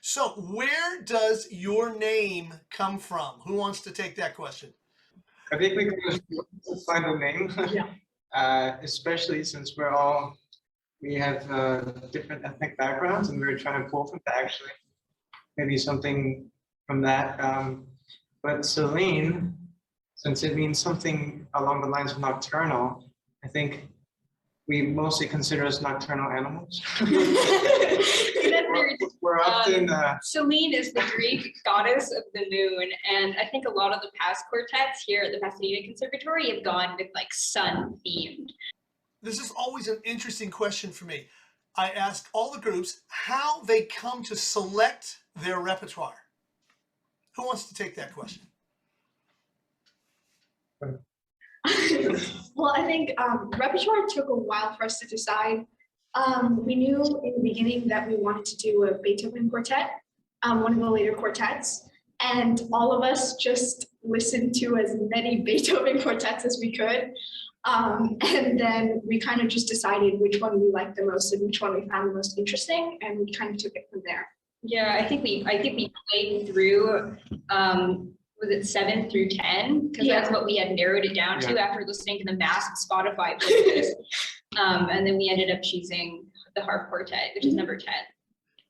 So where does your name come from? Who wants to take that question? I think we can just find a name, especially since we have different ethnic backgrounds, and we were trying to pull from that actually, maybe something from that. But Selene, since it means something along the lines of nocturnal, I think we mostly consider us nocturnal animals. We're often Selene is the Greek goddess of the moon, and I think a lot of the past quartets here at the Pasadena Conservatory have gone with like sun themed. This is always an interesting question for me. I ask all the groups how they come to select their repertoire. Who wants to take that question? Well, I think repertoire took a while for us to decide. We knew in the beginning that we wanted to do a Beethoven quartet, one of the later quartets, and all of us just listened to as many Beethoven quartets as we could. And then we kind of just decided which one we liked the most and which one we found the most interesting, and we kind of took it from there. Yeah, I think we played through was it 7 through 10? Because that's what we had narrowed it down to after listening to the massive Spotify playlist. And then we ended up choosing the harp quartet, which is number 10.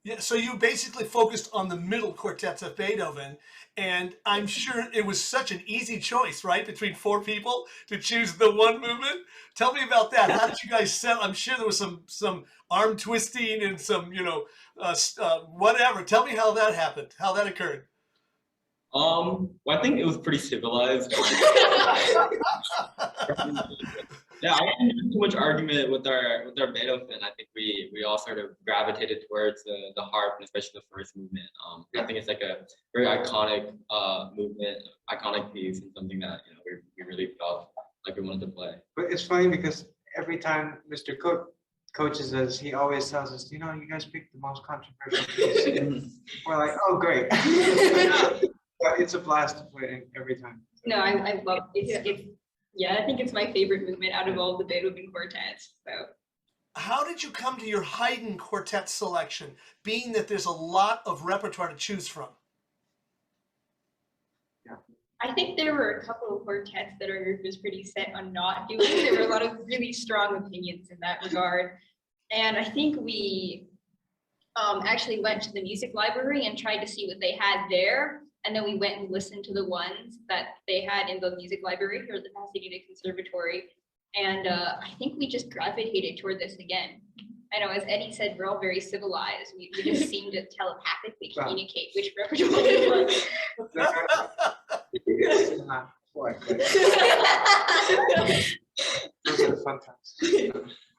Yeah, so you basically focused on the middle quartets of Beethoven, and I'm sure it was such an easy choice, right, between 4 people to choose the one movement. Tell me about that. How did you guys settle? I'm sure there was some arm twisting and some, whatever. Tell me how that happened, how that occurred. Well, I think it was pretty civilized. Yeah, I didn't have too much argument with our Beethoven. I think we all sort of gravitated towards the harp, and especially the first movement. I think it's like a very iconic movement, iconic piece, and something that we really felt like we wanted to play. But it's funny because every time Mr. Cook coaches us, he always tells us, you guys picked the most controversial piece. We're like, oh, great. But it's a blast to play every time. No, I love it. Yeah, I think it's my favorite movement out of all the Beethoven quartets. So, how did you come to your Haydn quartet selection, being that there's a lot of repertoire to choose from? Yeah, I think there were a couple of quartets that our group was pretty set on not doing. There were a lot of really strong opinions in that regard, and I think we actually went to the music library and tried to see what they had there. And then we went and listened to the ones that they had in the music library here at the Pasadena Conservatory. And I think we just gravitated toward this again. I know, as Eddie said, we're all very civilized. We just seem to telepathically communicate which repertoire we want. Those are the fun times.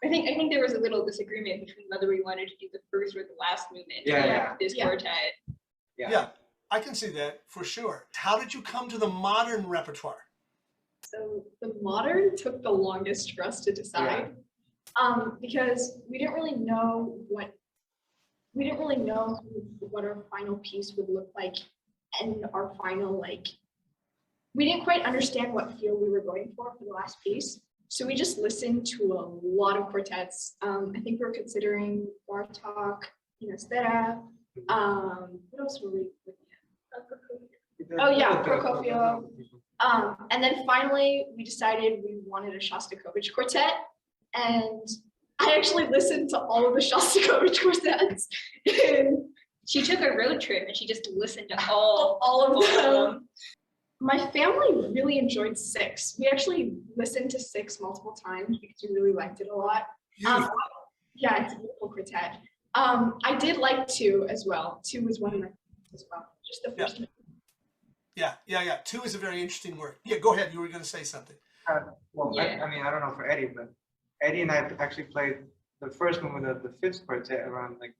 I think there was a little disagreement between whether we wanted to do the first or the last movement of this quartet. Yeah. I can see that for sure. How did you come to the modern repertoire? So the modern took the longest for us to decide, because we didn't really know what our final piece would look like, and our final we didn't quite understand what feel we were going for the last piece. So we just listened to a lot of quartets. I think we were considering Bartok, Stera. What else were we looking at? Oh yeah, Prokofiev. And then finally we decided we wanted a Shostakovich quartet, and I actually listened to all of the Shostakovich quartets. She took a road trip and she just listened to all of them. My family really enjoyed 6. We actually listened to 6 multiple times because we really liked it a lot. Yeah, it's a beautiful quartet. I did like 2 as well. 2 was one of my favorites as well. Just the first one. Yeah. 2 is a very interesting word. Yeah, go ahead. You were going to say something. I mean, I don't know for Eddie, but Eddie and I actually played the first movement of the 5th quartet around 3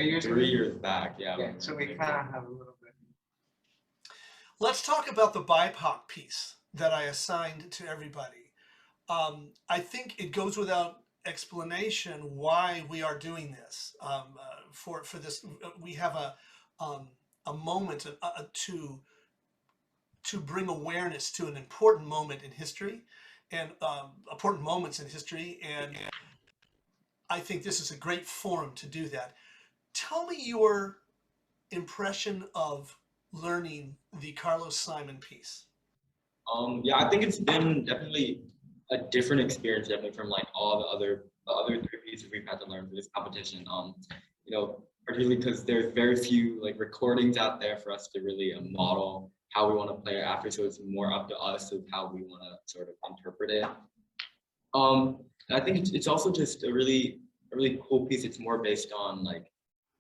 years ago. 3 years back, yeah. So we kind of have a little bit. Let's talk about the BIPOC piece that I assigned to everybody. I think it goes without explanation why we are doing this. For this, we have a moment to bring awareness to an important moment in history, and important moments in history, and I think this is a great forum to do that. Tell me your impression of learning the Carlos Simon piece? Yeah, I think it's been definitely a different experience, definitely from like all the other three pieces we've had to learn for this competition. You know, particularly because there's very few like recordings out there for us to really model how we want to play it after, so it's more up to us of how we want to sort of interpret it. And I think it's also just a really cool piece. It's more based on like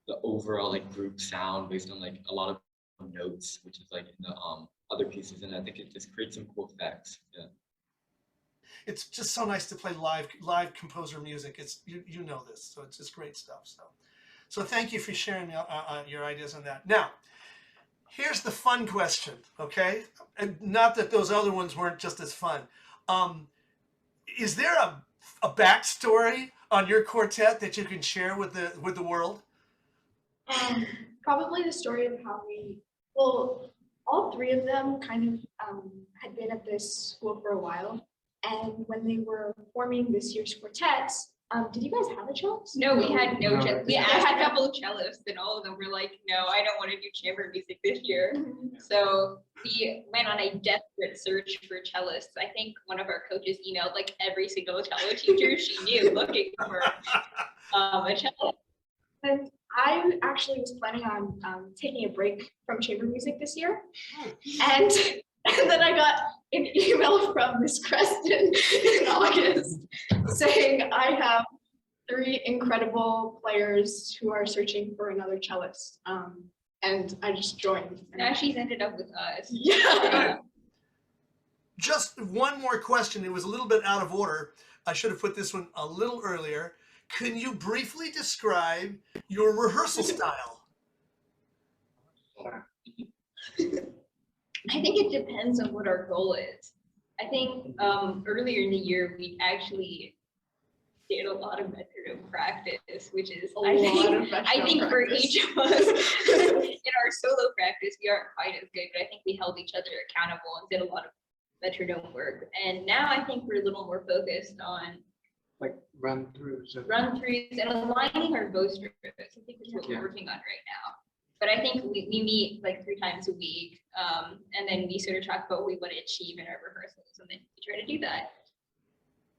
the overall like group sound, based on like a lot of notes, which is like in the other pieces, and I think it just creates some cool effects. Yeah. It's just so nice to play live composer music. It's you know this, so it's just great stuff. So thank you for sharing your ideas on that. Now, here's the fun question, okay? And not that those other ones weren't just as fun. Is there a backstory on your quartet that you can share with the world? Probably the story of how well, all three of them kind of had been at this school for a while. And when they were forming this year's quartets, did you guys have a cellist? No, we had no No. cellists. We asked a couple of cellists, and all of them were like, no, I don't want to do chamber music this year. So we went on a desperate search for cellists. I think one of our coaches emailed like every single cello teacher she knew looking for a cellist. And I actually was planning on taking a break from chamber music this year. And then I got an email from Miss Creston in August saying I have 3 incredible players who are searching for another cellist. And I just joined. Now she's ended up with us. Yeah. Just one more question. It was a little bit out of order. I should have put this one a little earlier. Can you briefly describe your rehearsal style? I think it depends on what our goal is. I think earlier in the year, we actually did a lot of metronome practice, which is, I think for each of us in our solo practice, we aren't quite as good, but I think we held each other accountable and did a lot of metronome work. And now I think we're a little more focused on Like run-throughs. run-throughs and aligning our bow strokes. I think that's what we're working on right now. But I think we meet like 3 times a week, and then we sort of talk about what we want to achieve in our rehearsals, and then we try to do that.